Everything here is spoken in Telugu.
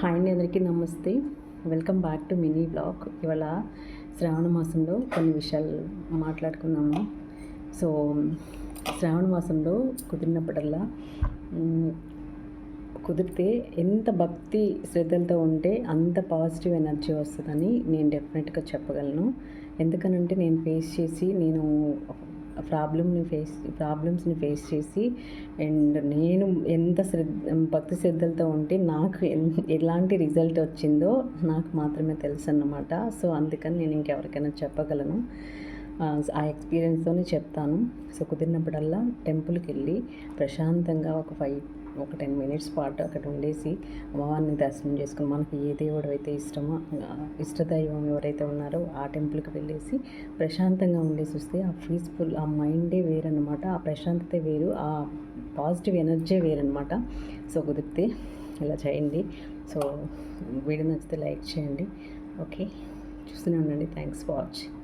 హాయ్ అండి, అందరికీ నమస్తే. Welcome back to mini blog. ఇవాళ శ్రావణ మాసంలో కొన్ని విషయాలు మాట్లాడుకుందాము. సో శ్రావణ మాసంలో కుదిరినప్పుడల్లా కుదిరితే ఎంత భక్తి శ్రద్ధలతో ఉంటే అంత పాజిటివ్ ఎనర్జీ వస్తుందని నేను డెఫినెట్గా చెప్పగలను. ఎందుకనంటే నేను ప్రాబ్లమ్స్ని ఫేస్ చేసి అండ్ నేను ఎంత భక్తి శ్రద్ధలతో ఉంటే నాకు ఎలాంటి రిజల్ట్ వచ్చిందో నాకు మాత్రమే తెలుసు అన్నమాట. సో అందుకని నేను ఇంకెవరికైనా చెప్పగలను, ఆ ఎక్స్పీరియన్స్తోనే చెప్తాను. సో కుదిరినప్పుడల్లా టెంపుల్కి వెళ్ళి ప్రశాంతంగా ఒక 10 మినిట్స్ పాటు అక్కడ ఉండేసి అమ్మవారిని దర్శనం చేసుకుని, మనకి ఏ దేవుడు అయితే ఇష్టమో, ఇష్టదైవం ఎవరైతే ఉన్నారో ఆ టెంపుల్కి వెళ్ళేసి ప్రశాంతంగా ఉండేసి వస్తే ఆ మైండే వేరనమాట. ఆ ప్రశాంతత వేరు, ఆ పాజిటివ్ ఎనర్జీ వేరనమాట. సో కుదిరితే ఇలా చేయండి. సో వీడియో నచ్చితే లైక్ చేయండి. ఓకే, చూస్తూనే ఉండండి. Thanks for watching.